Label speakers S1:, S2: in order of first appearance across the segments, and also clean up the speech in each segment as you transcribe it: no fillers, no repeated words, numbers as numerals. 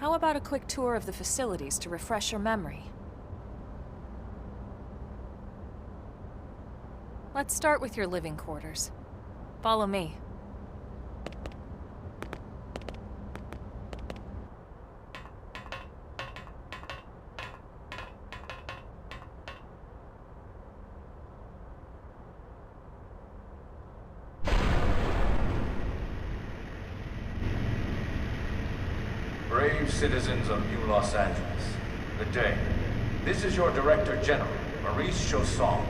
S1: How about a quick tour of the facilities to refresh your memory? Let's start with your living quarters. Follow me.
S2: Brave citizens of New Los Angeles, good day. This is your Director General, Maurice Chausson.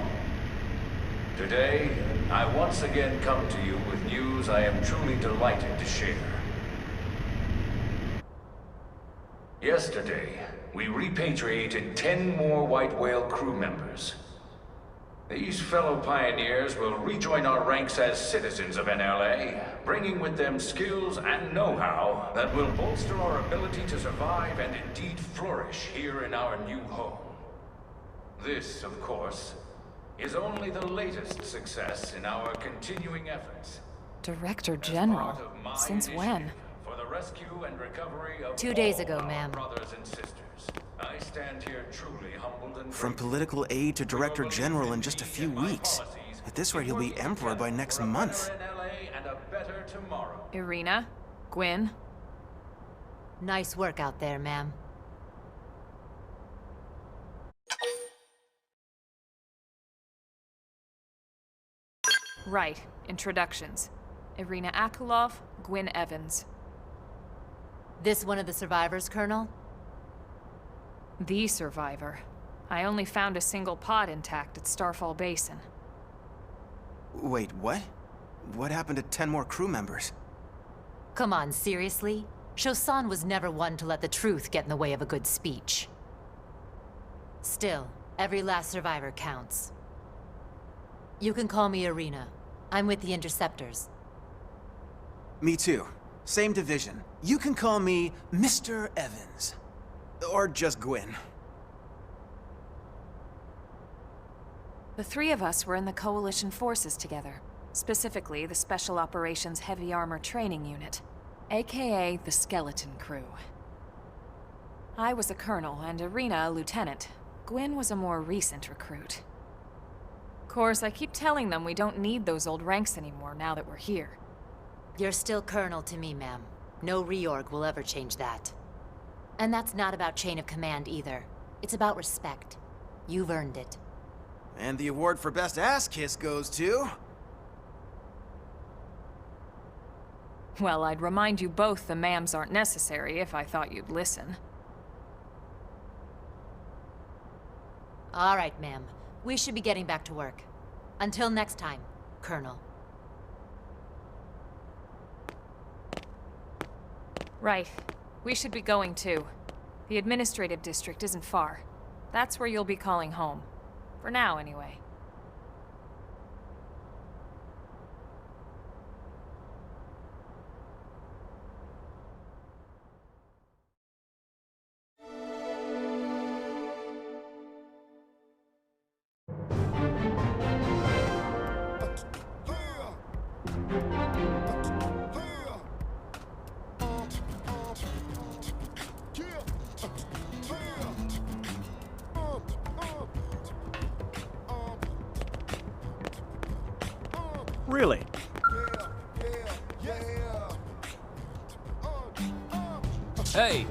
S2: Today, I once again come to you with news I am truly delighted to share. Yesterday, we repatriated 10 more White Whale crew members. These fellow pioneers will rejoin our ranks as citizens of NLA, bringing with them skills and know-how that will bolster our ability to survive and indeed flourish here in our new home. This, of course, is only the latest success in our continuing efforts.
S1: Director General? Since when?
S2: For the rescue and recovery of
S3: 2 days
S2: all
S3: ago,
S2: our
S3: ma'am.
S2: brothers and sisters. I stand here truly humbled and
S4: From
S2: grateful.
S4: political aide to director general in just a few weeks. At this rate, he'll be emperor by next month.
S2: And a better tomorrow.
S1: Irina? Gwyn?
S3: Nice work out there, ma'am.
S1: Right. Introductions. Irina Akulov, Gwyn Evans.
S3: This one of the survivors, Colonel?
S1: The survivor. I only found a single pod intact at Starfall Basin.
S4: Wait, what? What happened to 10 more crew members?
S3: Come on, seriously? Chausson was never one to let the truth get in the way of a good speech. Still, every last survivor counts. You can call me Irina. I'm with the Interceptors.
S4: Me too. Same division. You can call me Mr. Evans. Or just Gwyn.
S1: The three of us were in the Coalition forces together. Specifically, the Special Operations Heavy Armor Training Unit, aka the Skeleton Crew. I was a colonel and Irina a lieutenant. Gwyn was a more recent recruit. Of course, I keep telling them we don't need those old ranks anymore now that we're here.
S3: You're still Colonel to me, ma'am. No reorg will ever change that. And that's not about chain of command either. It's about respect. You've earned it.
S4: And the award for best ass kiss goes to...
S1: Well, I'd remind you both the ma'ams aren't necessary if I thought you'd listen.
S3: All right, ma'am. We should be getting back to work. Until next time, Colonel.
S1: Right. We should be going too. The administrative district isn't far. That's where you'll be calling home. For now, anyway.
S5: Really?
S6: Hey!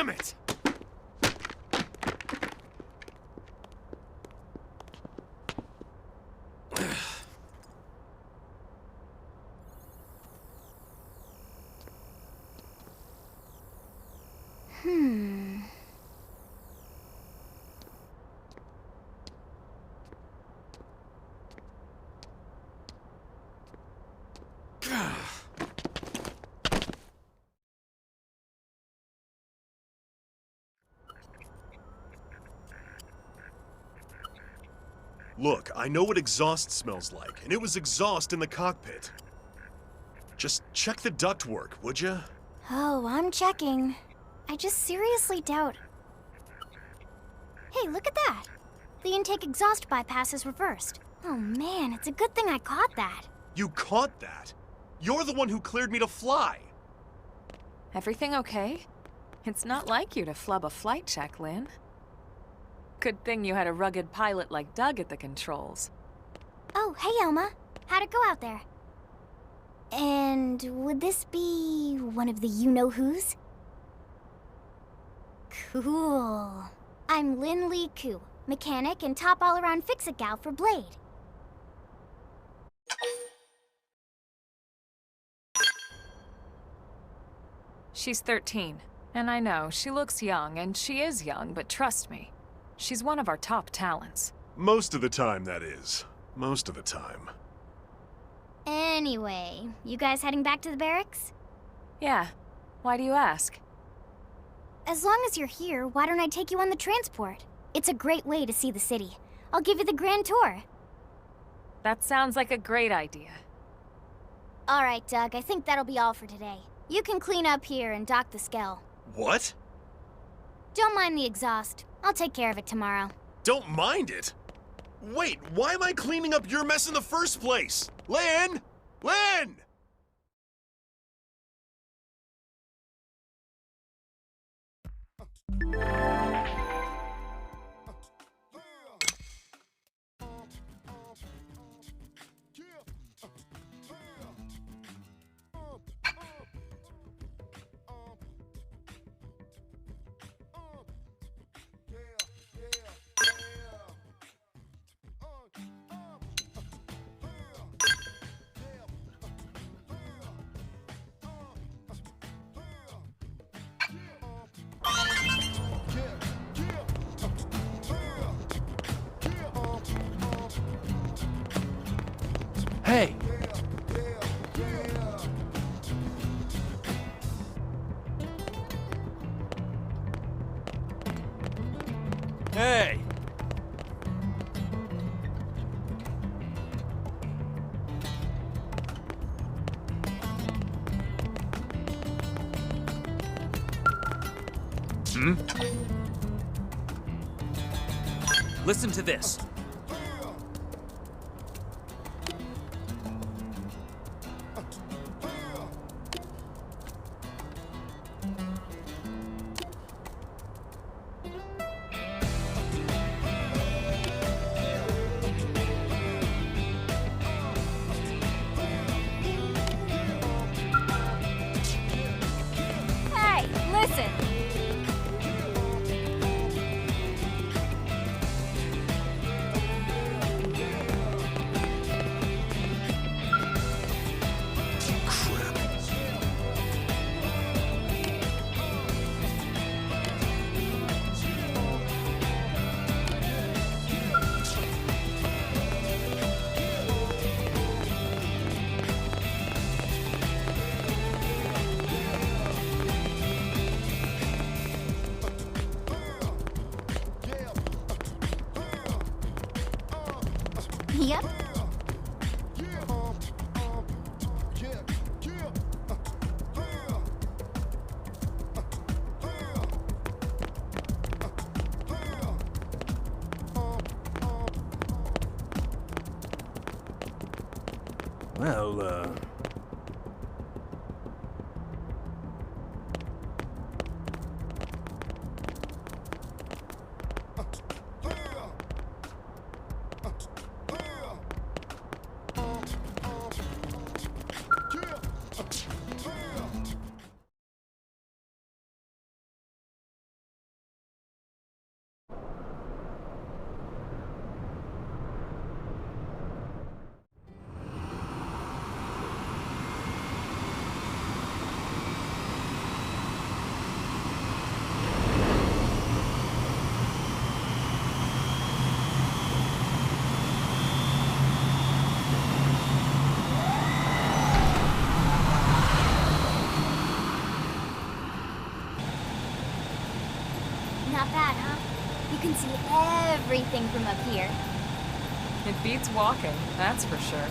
S5: Damn it! Look, I know what exhaust smells like, and it was exhaust in the cockpit. Just check the ductwork, would you?
S7: Oh, I'm checking. I just seriously doubt... Hey, look at that! The intake exhaust bypass is reversed. Oh man, it's a good thing I caught that.
S5: You caught that? You're the one who cleared me to fly!
S1: Everything okay? It's not like you to flub a flight check, Lynn. Good thing you had a rugged pilot like Doug at the controls.
S7: Oh, hey Elma. How'd it go out there? And would this be one of the you-know-whos? Cool. I'm Lynn Lee Koo, mechanic and top all-around fix-it gal for Blade.
S1: She's 13, and I know, she looks young, and she is young, but trust me, she's one of our top talents.
S5: Most of the time, that is. Most of the time.
S7: Anyway, you guys heading back to the barracks?
S1: Yeah. Why do you ask?
S7: As long as you're here, why don't I take you on the transport? It's a great way to see the city. I'll give you the grand tour.
S1: That sounds like a great idea.
S7: All right, Doug, I think that'll be all for today. You can clean up here and dock the Skell.
S5: What?
S7: Don't mind the exhaust. I'll take care of it tomorrow.
S5: Don't mind it? Wait, why am I cleaning up your mess in the first place? Lynn! Lynn!
S6: Hey! Hey! Listen to this.
S7: Hey, listen! Yep.
S6: Well,
S7: Not bad, huh? You can see everything from up here.
S1: It beats walking, that's for sure.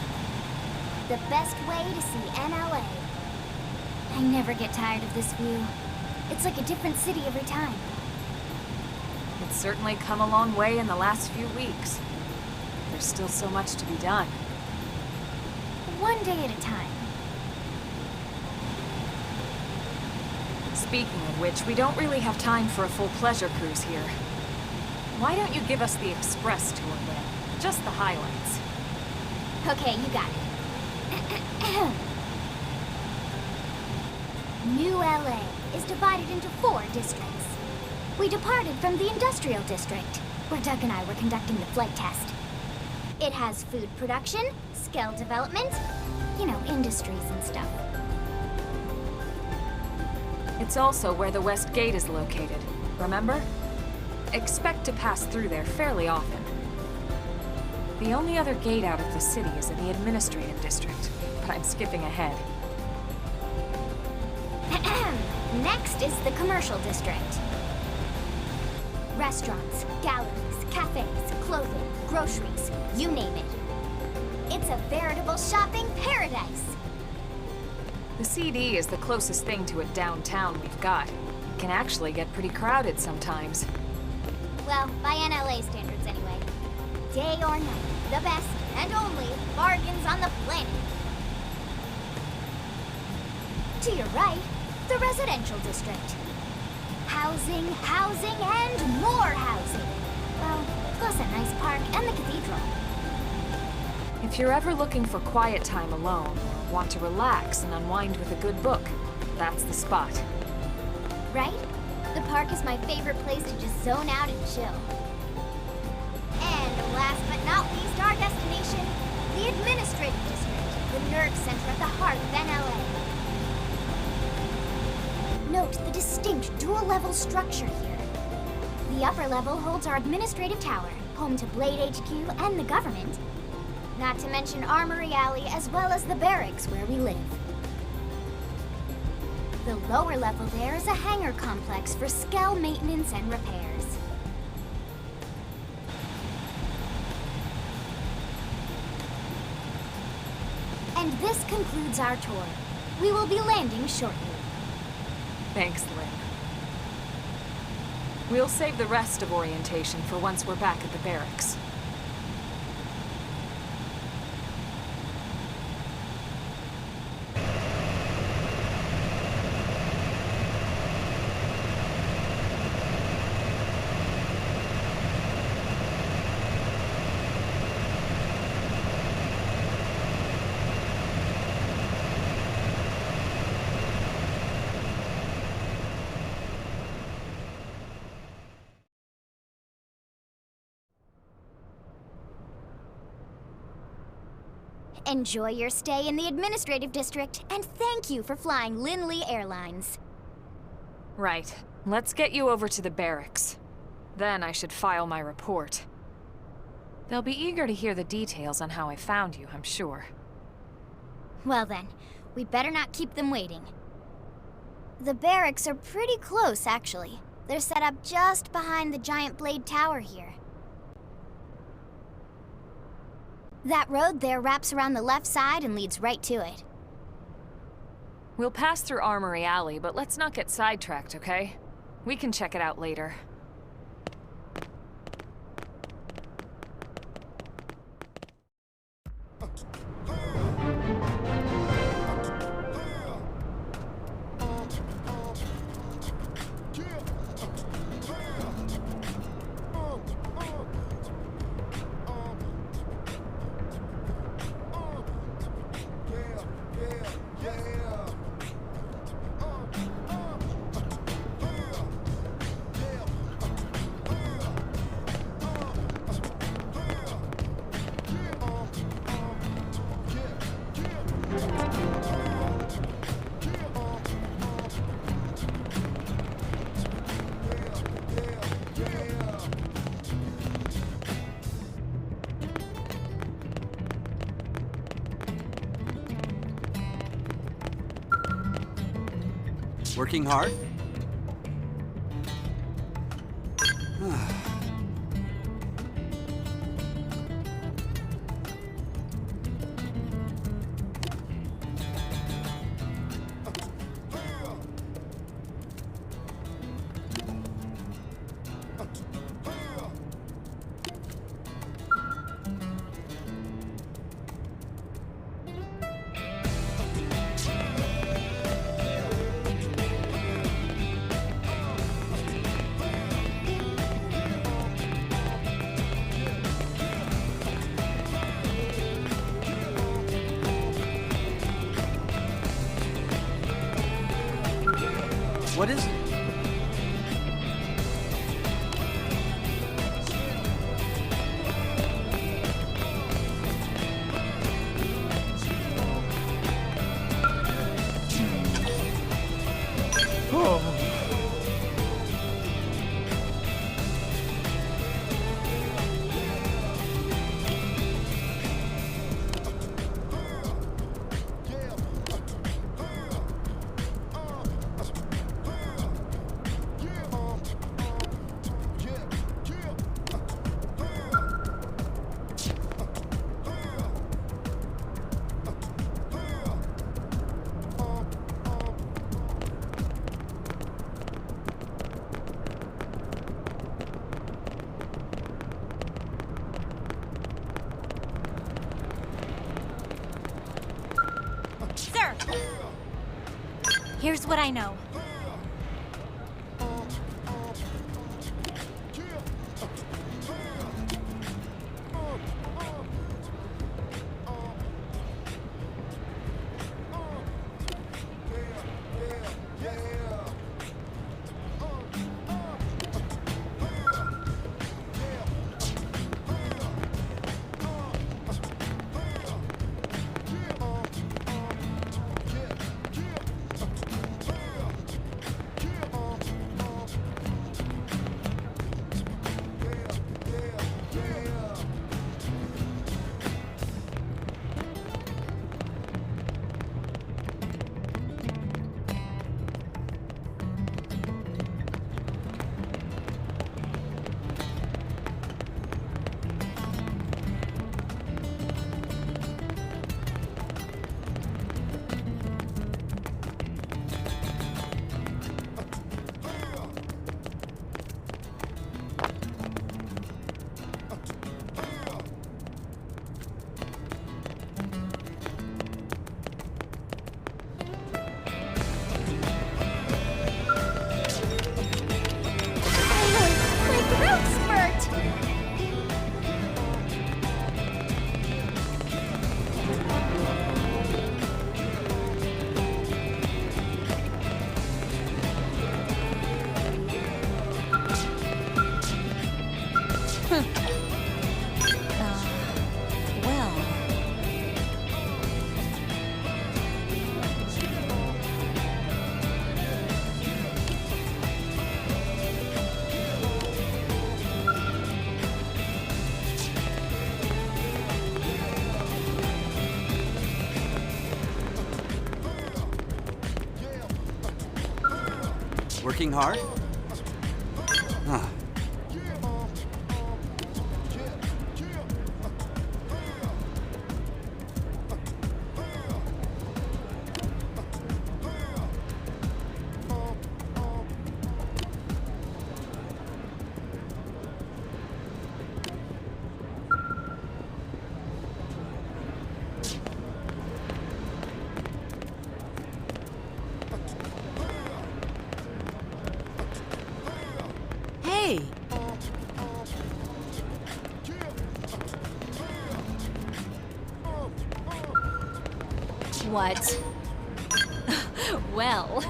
S7: The best way to see NLA. I never get tired of this view. It's like a different city every time.
S1: It's certainly come a long way in the last few weeks. There's still so much to be done.
S7: One day at a time.
S1: Speaking of which, we don't really have time for a full pleasure cruise here. Why don't you give us the express tour then? Just the highlights.
S7: Okay, you got it. New LA is divided into 4 districts. We departed from the industrial district, where Doug and I were conducting the flight test. It has food production, skill development, you know, industries and stuff.
S1: It's also where the West Gate is located, remember? Expect to pass through there fairly often. The only other gate out of the city is in the administrative district, but I'm skipping ahead.
S7: Next is the commercial district. Restaurants, galleries, cafes, clothing, groceries, you name it. It's a veritable shopping paradise.
S1: The CD is the closest thing to a downtown we've got. It can actually get pretty crowded sometimes.
S7: Well, by NLA standards anyway. Day or night, the best and only bargains on the planet. To your right, the residential district. Housing, housing, and more housing. Well, plus a nice park and the cathedral.
S1: If you're ever looking for quiet time alone, or want to relax and unwind with a good book, that's the spot.
S7: Right? The park is my favorite place to just zone out and chill. And last but not least, our destination, the administrative district, the nerve center at the heart of NLA. Note the distinct dual-level structure here. The upper level holds our administrative tower, home to Blade HQ and the government. Not to mention Armory Alley, as well as the barracks where we live. The lower level there is a hangar complex for Skell maintenance and repairs. And this concludes our tour. We will be landing shortly.
S1: Thanks, Lynn. We'll save the rest of orientation for once we're back at the barracks.
S7: Enjoy your stay in the administrative district, and thank you for flying Linley Airlines.
S1: Right. Let's get you over to the barracks. Then I should file my report. They'll be eager to hear the details on how I found you, I'm sure.
S7: Well then, we better not keep them waiting. The barracks are pretty close, actually. They're set up just behind the giant blade tower here. That road there wraps around the left side and leads right to it.
S1: We'll pass through Armory Alley, but let's not get sidetracked, okay? We can check it out later.
S4: Working hard? What is it?
S7: Sir! Here's what I know.
S4: Working hard? Huh.
S3: Hey!
S1: What? Well...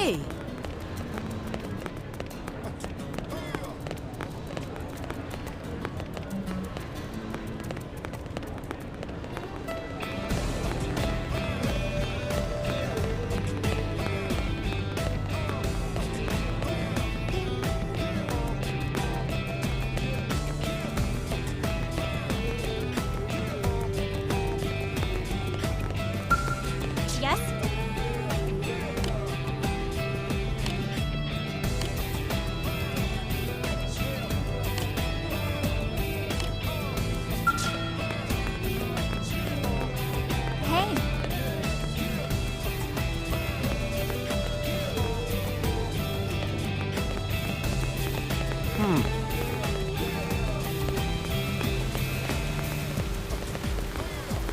S8: Hey!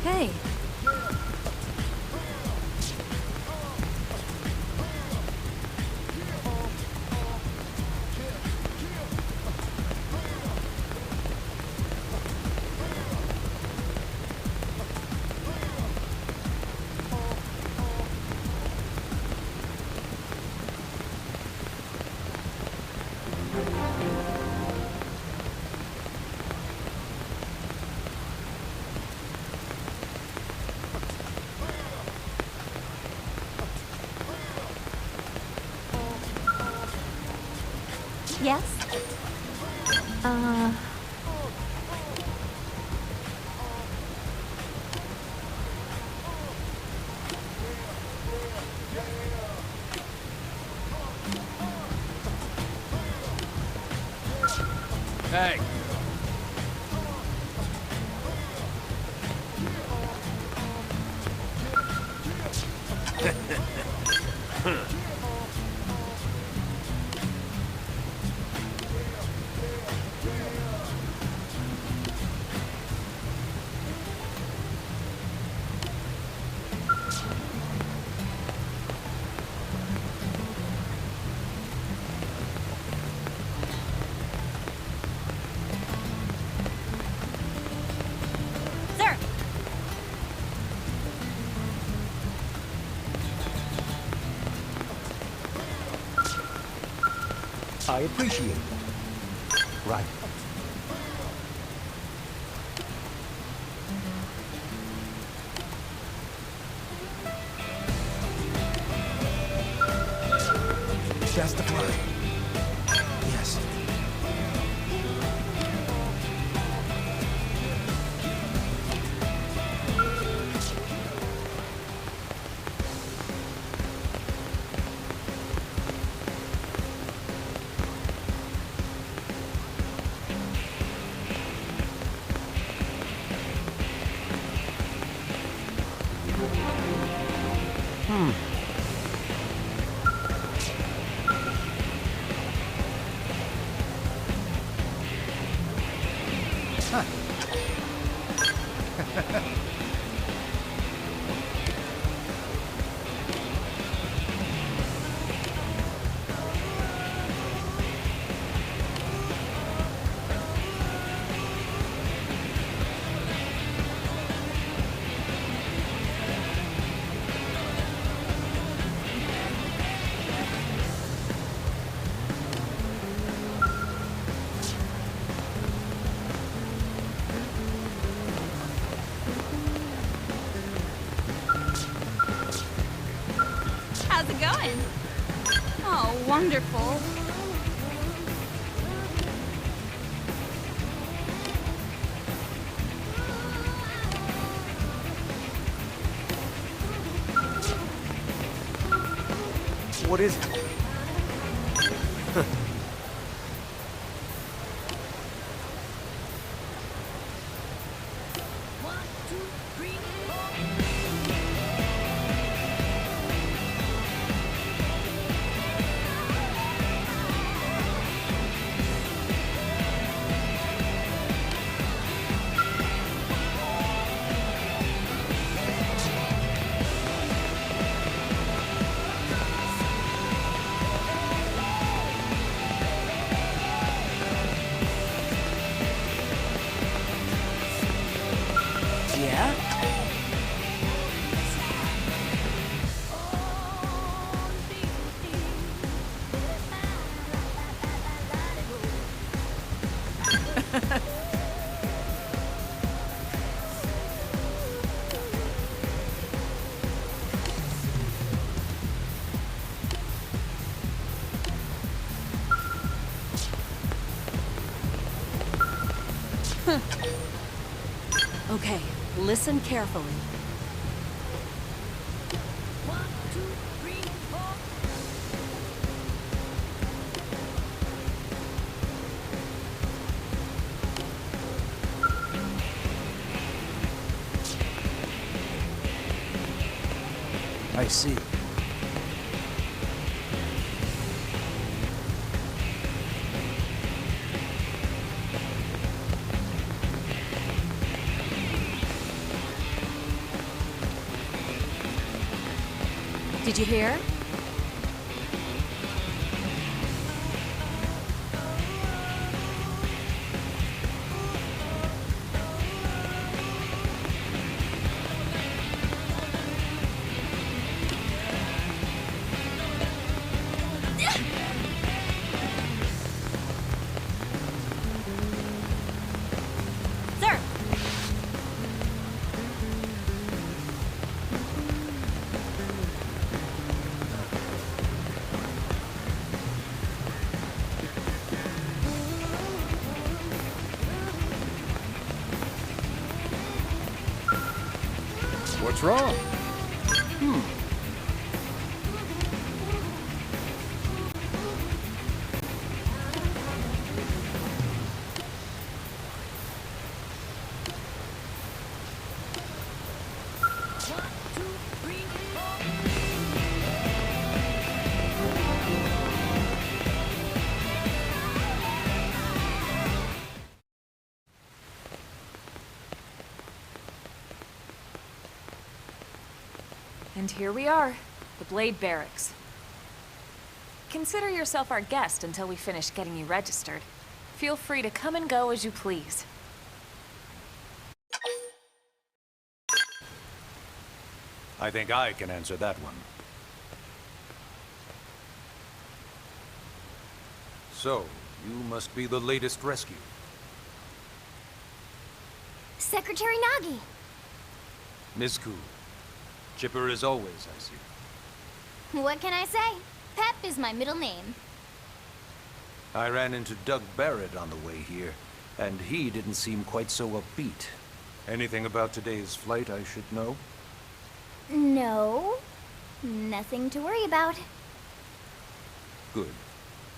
S7: Yes? Hey.
S1: Hey,
S7: Yes?
S6: Hey!
S7: Sir!
S9: I appreciate it. Right. That's the plan. Yes.
S10: How's it going? Oh, wonderful.
S4: What is it?
S8: Okay, listen carefully.
S9: I see.
S8: Did you hear? Sir!
S9: What's wrong?
S1: And here we are, the Blade Barracks. Consider yourself our guest until we finish getting you registered. Feel free to come and go as you please.
S9: I think I can answer that one. So, you must be the latest rescue.
S7: Secretary Nagi.
S9: Ms. Koo. Chipper as always, I see.
S7: What can I say? Pep is my middle name.
S9: I ran into Doug Barrett on the way here, and he didn't seem quite so upbeat. Anything about today's flight I should know?
S7: No. Nothing to worry about.
S9: Good.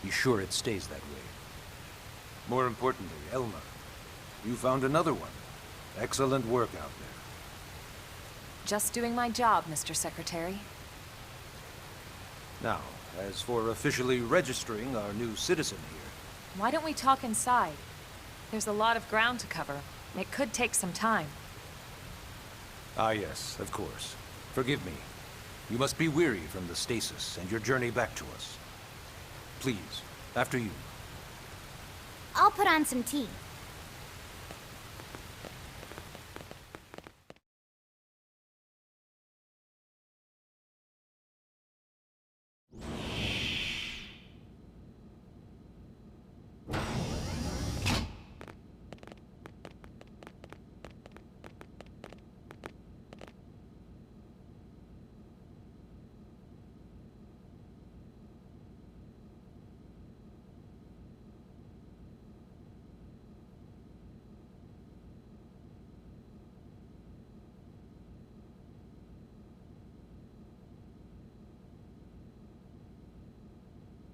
S9: Be sure it stays that way. More importantly, Elma, you found another one. Excellent work out there.
S1: Just doing my job, Mr. Secretary.
S9: Now, as for officially registering our new citizen here...
S1: Why don't we talk inside? There's a lot of ground to cover. It could take some time.
S9: Ah yes, of course. Forgive me. You must be weary from the stasis and your journey back to us. Please, after you.
S7: I'll put on some tea.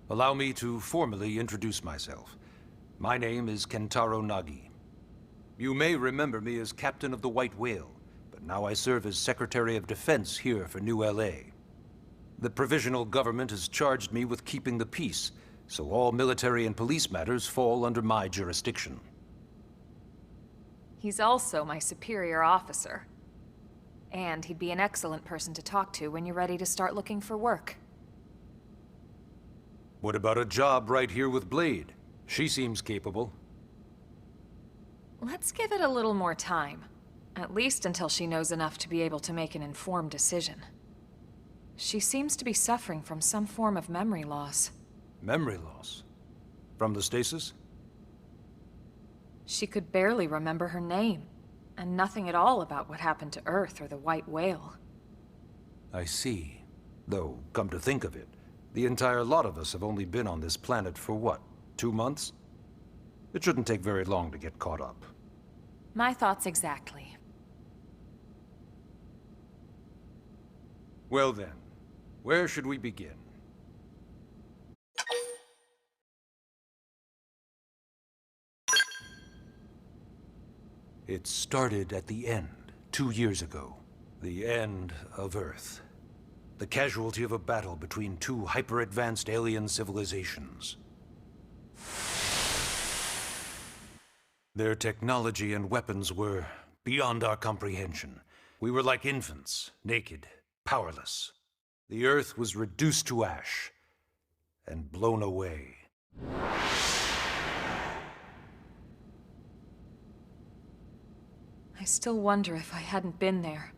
S9: Allow me to formally introduce myself. My name is Kentaro Nagi. You may remember me as Captain of the White Whale, but now I serve as Secretary of Defense here for New LA. The provisional government has charged me with keeping the peace, so all military and police matters fall under my jurisdiction.
S1: He's also my superior officer. And he'd be an excellent person to talk to when you're ready to start looking for work.
S9: What about a job right here with Blade? She seems capable.
S1: Let's give it a little more time. At least until she knows enough to be able to make an informed decision. She seems to be suffering from some form of memory loss.
S9: Memory loss? From the stasis?
S1: She could barely remember her name, and nothing at all about what happened to Earth or the White Whale.
S9: I see. Though, come to think of it, the entire lot of us have only been on this planet for what, 2 months? It shouldn't take very long to get caught up.
S1: My thoughts exactly.
S9: Well then, where should we begin? It started at the end, 2 years ago. The end of Earth. The casualty of a battle between two hyper-advanced alien civilizations. Their technology and weapons were beyond our comprehension. We were like infants, naked, powerless. The Earth was reduced to ash and blown away.
S1: I still wonder if I hadn't been there.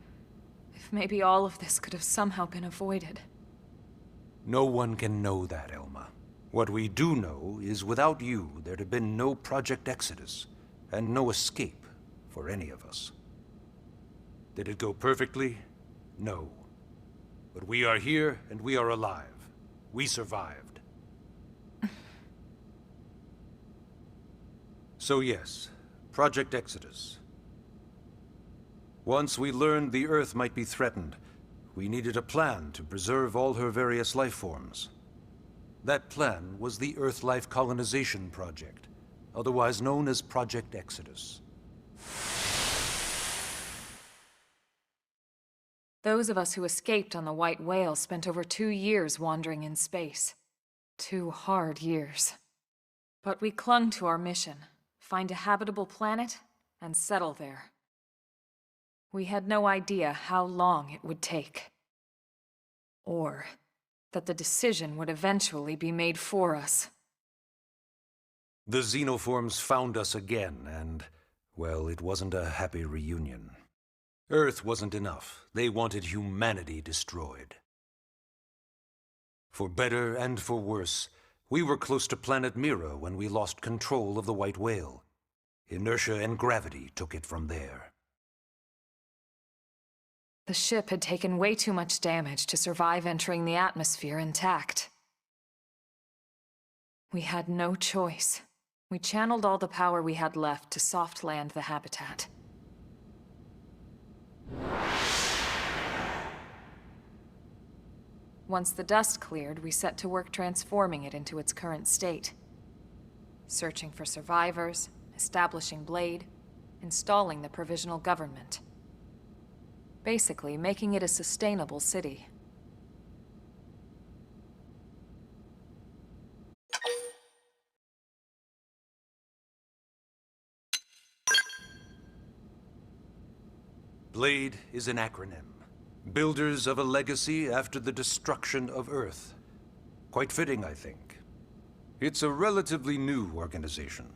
S1: If maybe all of this could have somehow been avoided.
S9: No one can know that, Elma. What we do know is without you, there'd have been no Project Exodus, and no escape for any of us. Did it go perfectly? No. But we are here, and we are alive. We survived. So yes, Project Exodus. Once we learned the Earth might be threatened, we needed a plan to preserve all her various life forms. That plan was the Earth Life Colonization Project, otherwise known as Project Exodus.
S1: Those of us who escaped on the White Whale spent over 2 years wandering in space. 2 hard years. But we clung to our mission, find a habitable planet, and settle there. We had no idea how long it would take. Or that the decision would eventually be made for us.
S9: The xenoforms found us again, and, well, it wasn't a happy reunion. Earth wasn't enough. They wanted humanity destroyed. For better and for worse, we were close to planet Mira when we lost control of the White Whale. Inertia and gravity took it from there.
S1: The ship had taken way too much damage to survive entering the atmosphere intact. We had no choice. We channeled all the power we had left to soft land the habitat. Once the dust cleared, we set to work transforming it into its current state. Searching for survivors, establishing Blade, installing the provisional government. Basically, making it a sustainable city.
S9: Blade is an acronym. Builders of a legacy after the destruction of Earth. Quite fitting, I think. It's a relatively new organization.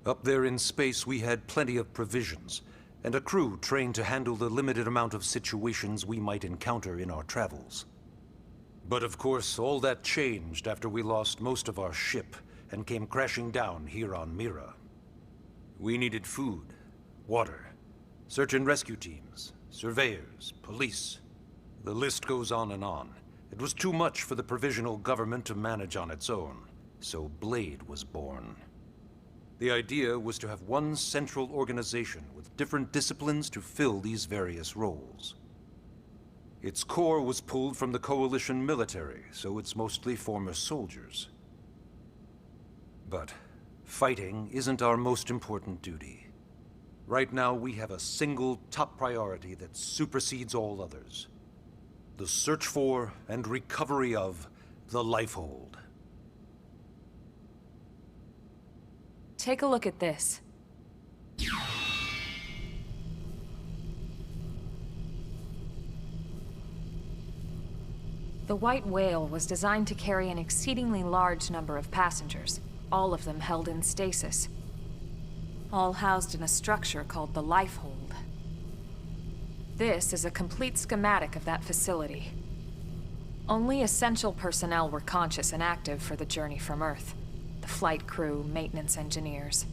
S9: Up there in space, we had plenty of provisions, and a crew trained to handle the limited amount of situations we might encounter in our travels. But of course, all that changed after we lost most of our ship and came crashing down here on Mira. We needed food, water, search and rescue teams, surveyors, police. The list goes on and on. It was too much for the provisional government to manage on its own, so Blade was born. The idea was to have one central organization with different disciplines to fill these various roles. Its core was pulled from the Coalition military, so it's mostly former soldiers. But fighting isn't our most important duty. Right now, we have a single top priority that supersedes all others. The search for and recovery of the Lifehold.
S1: Take a look at this. The White Whale was designed to carry an exceedingly large number of passengers, all of them held in stasis. All housed in a structure called the Lifehold. This is a complete schematic of that facility. Only essential personnel were conscious and active for the journey from Earth. The flight crew, maintenance engineers.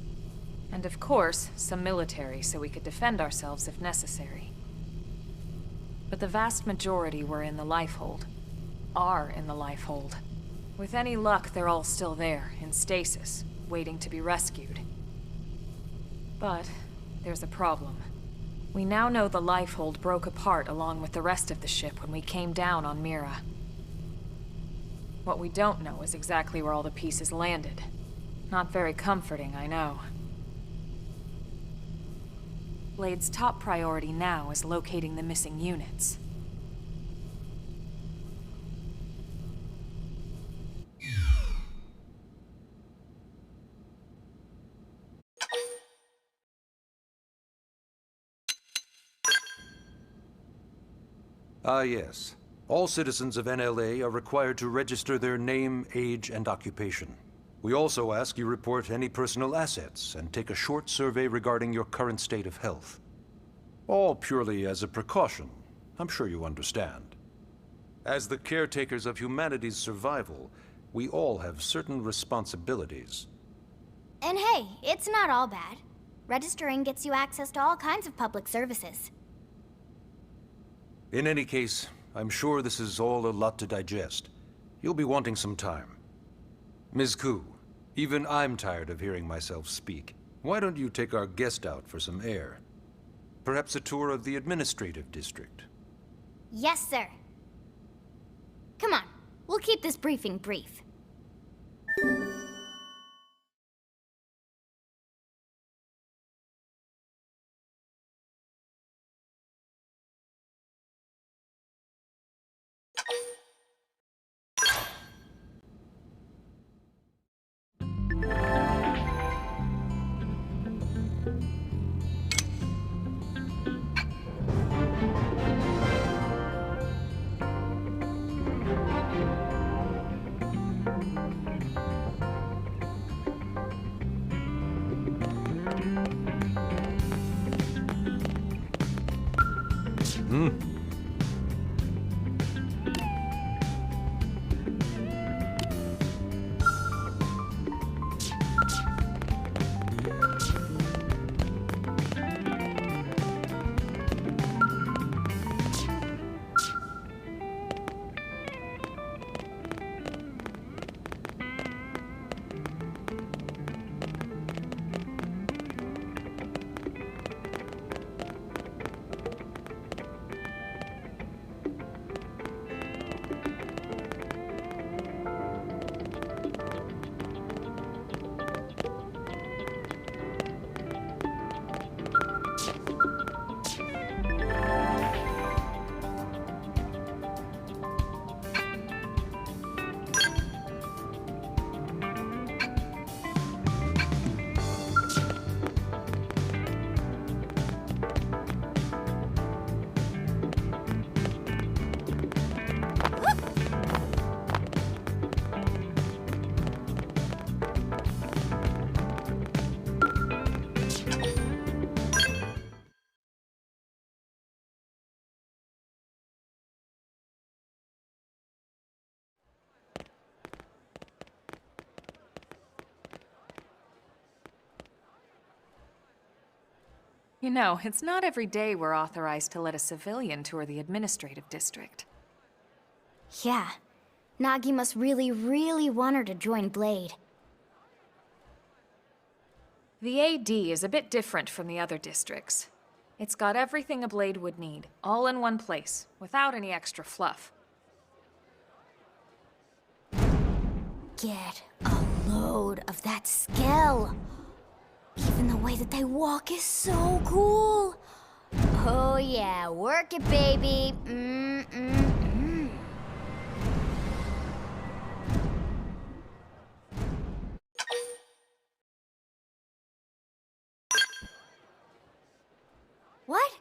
S1: And of course, some military so we could defend ourselves if necessary. But the vast majority were in the Lifehold. Are in the Lifehold. With any luck, they're all still there, in stasis, waiting to be rescued. But there's a problem. We now know the Lifehold broke apart along with the rest of the ship when we came down on Mira. What we don't know is exactly where all the pieces landed. Not very comforting, I know. Blade's top priority now is locating the missing units.
S9: Yes. All citizens of NLA are required to register their name, age, and occupation. We also ask you report any personal assets and take a short survey regarding your current state of health. All purely as a precaution. I'm sure you understand. As the caretakers of humanity's survival, we all have certain responsibilities.
S7: And hey, it's not all bad. Registering gets you access to all kinds of public services.
S9: In any case, I'm sure this is all a lot to digest. You'll be wanting some time. Ms. Koo, even I'm tired of hearing myself speak. Why don't you take our guest out for some air? Perhaps a tour of the administrative district.
S7: Yes, sir. Come on, we'll keep this briefing brief.
S1: You know, it's not every day we're authorized to let a civilian tour the administrative district.
S7: Yeah. Nagi must really, really want her to join Blade.
S1: The AD is a bit different from the other districts. It's got everything a Blade would need, all in one place, without any extra fluff.
S7: Get a load of that skill. Even the way that they walk is so cool. Oh yeah, work it, baby. What?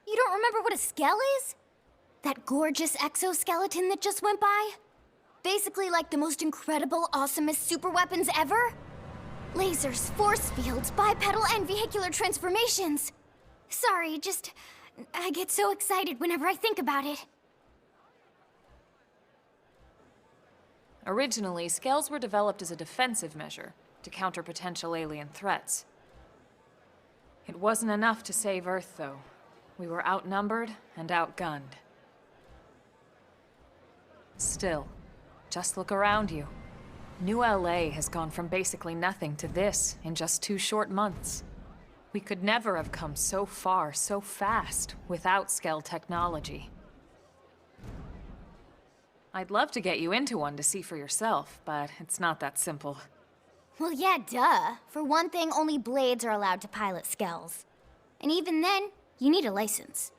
S7: You don't remember what a skell is? That gorgeous exoskeleton that just went by? Basically like the most incredible, awesomest super weapons ever? Lasers, force fields, bipedal and vehicular transformations. Sorry, I get so excited whenever I think about it.
S1: Originally, scales were developed as a defensive measure to counter potential alien threats. It wasn't enough to save Earth, though. We were outnumbered and outgunned. Still, just look around you. New LA has gone from basically nothing to this in just 2 short months. We could never have come so far so fast without Skell technology. I'd love to get you into one to see for yourself, but it's not that simple.
S7: Well, yeah, duh. For one thing, only Blades are allowed to pilot Skells. And even then, you need a license.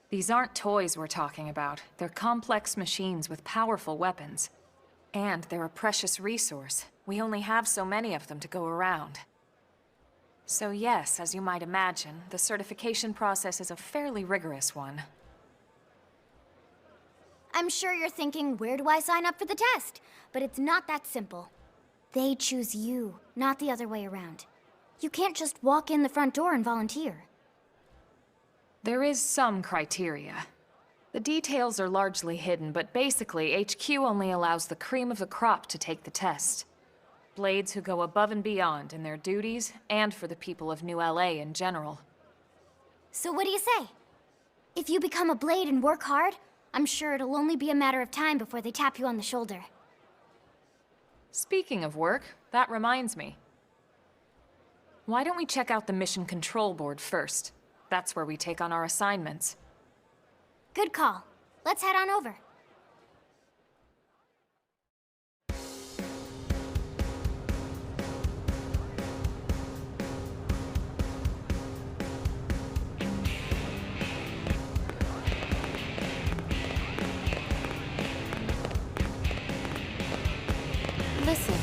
S1: These aren't toys we're talking about. They're complex machines with powerful weapons. And they're a precious resource. We only have so many of them to go around. So yes, as you might imagine, the certification process is a fairly rigorous one.
S7: I'm sure you're thinking, where do I sign up for the test? But it's not that simple. They choose you, not the other way around. You can't just walk in the front door and volunteer.
S1: There is some criteria. The details are largely hidden, but basically, HQ only allows the cream of the crop to take the test. Blades who go above and beyond in their duties, and for the people of New LA in general.
S7: So what do you say? If you become a Blade and work hard, I'm sure it'll only be a matter of time before they tap you on the shoulder.
S1: Speaking of work, that reminds me. Why don't we check out the Mission Control Board first? That's where we take on our assignments.
S7: Good call. Let's head on over.
S1: Listen.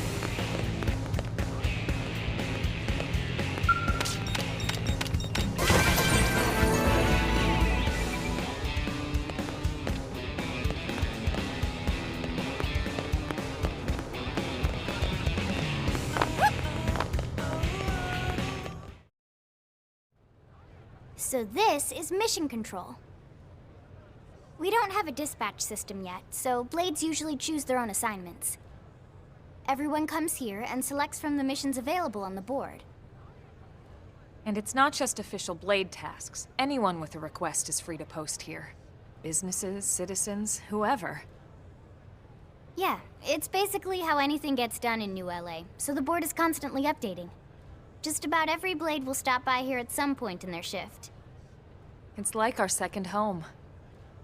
S7: So this is Mission Control. We don't have a dispatch system yet, so Blades usually choose their own assignments. Everyone comes here and selects from the missions available on the board.
S1: And it's not just official Blade tasks. Anyone with a request is free to post here. Businesses, citizens, whoever.
S7: Yeah, it's basically how anything gets done in New LA, so the board is constantly updating. Just about every Blade will stop by here at some point in their shift.
S1: It's like our second home.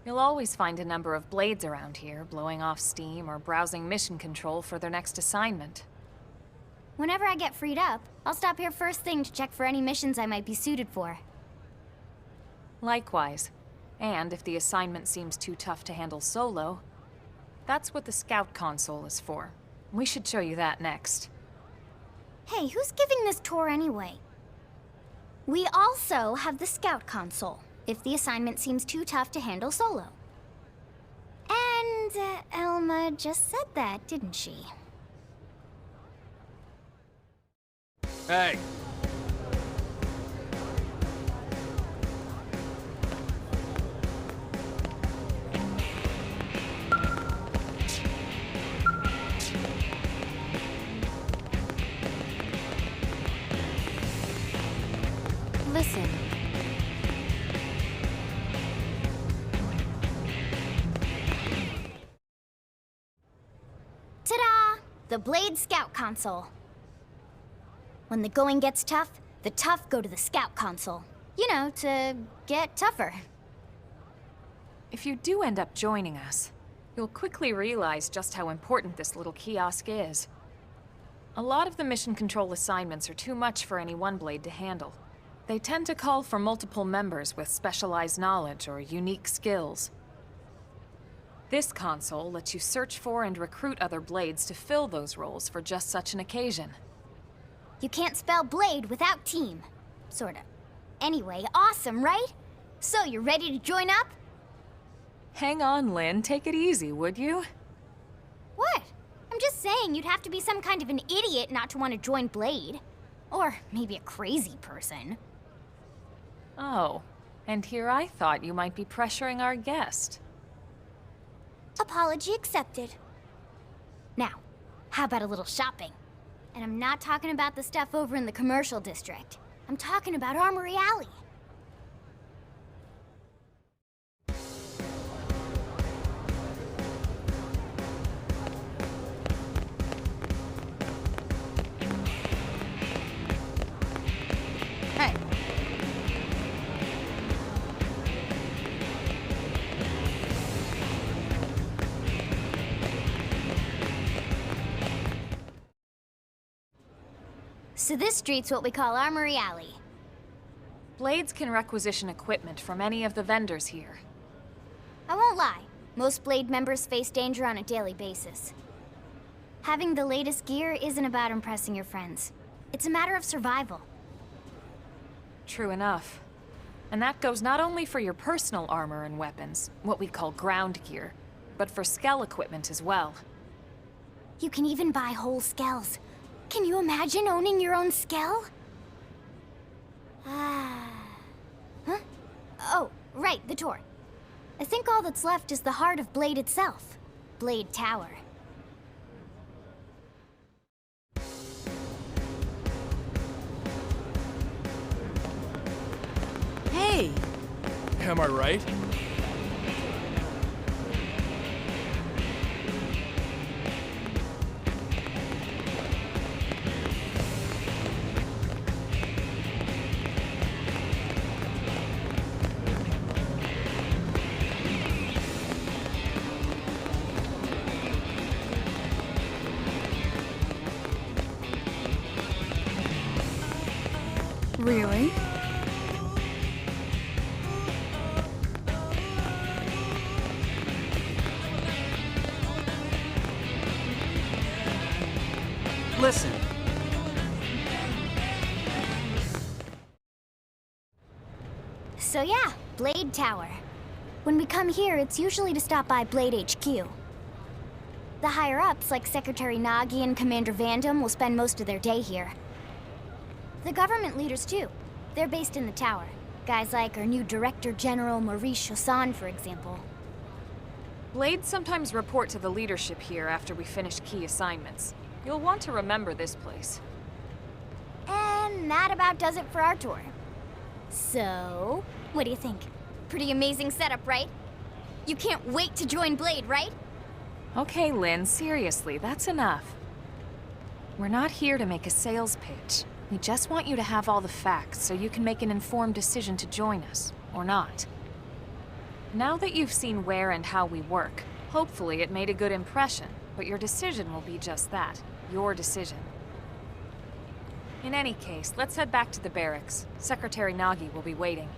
S1: You'll always find a number of Blades around here, blowing off steam or browsing mission control for their next assignment.
S7: Whenever I get freed up, I'll stop here first thing to check for any missions I might be suited for.
S1: Likewise. And if the assignment seems too tough to handle solo, that's what the Scout Console is for. We should show you that next.
S7: Hey, who's giving this tour anyway? We also have the Scout Console, if the assignment seems too tough to handle solo. And Elma just said that, didn't she?
S6: Hey!
S1: Listen.
S7: Ta-da! The Blade Scout Console. When the going gets tough, the tough go to the Scout Console. You know, to get tougher.
S1: If you do end up joining us, you'll quickly realize just how important this little kiosk is. A lot of the mission control assignments are too much for any one Blade to handle. They tend to call for multiple members with specialized knowledge or unique skills. This console lets you search for and recruit other Blades to fill those roles for just such an occasion.
S7: You can't spell Blade without team. Sorta. Anyway, awesome, right? So, you ready to join up?
S1: Hang on, Lynn. Take it easy, would you?
S7: What? I'm just saying you'd have to be some kind of an idiot not to want to join Blade. Or maybe a crazy person.
S1: Oh, and here I thought you might be pressuring our guest.
S7: Apology accepted. Now, how about a little shopping? And I'm not talking about the stuff over in the commercial district. I'm talking about Armory Alley. So this street's what we call Armory Alley.
S1: Blades can requisition equipment from any of the vendors here.
S7: I won't lie, most Blade members face danger on a daily basis. Having the latest gear isn't about impressing your friends. It's a matter of survival.
S1: True enough. And that goes not only for your personal armor and weapons, what we call ground gear, but for skell equipment as well.
S7: You can even buy whole skells. Can you imagine owning your own skell? Huh? Oh, right, the tour. I think all that's left is the heart of Blade itself. Blade Tower.
S8: Hey!
S6: Am I right?
S10: Really?
S4: Listen.
S7: So yeah, Blade Tower. When we come here, it's usually to stop by Blade HQ. The higher-ups, like Secretary Nagi and Commander Vandam, will spend most of their day here. The government leaders, too. They're based in the tower. Guys like our new Director General Maurice Chassan, for example.
S1: Blades sometimes report to the leadership here after we finish key assignments. You'll want to remember this place.
S7: And that about does it for our tour. So, what do you think? Pretty amazing setup, right? You can't wait to join Blade, right?
S1: Okay, Lynn, seriously, that's enough. We're not here to make a sales pitch. We just want you to have all the facts so you can make an informed decision to join us, or not. Now that you've seen where and how we work, hopefully it made a good impression, but your decision will be just that, your decision. In any case, let's head back to the barracks. Secretary Nagi will be waiting.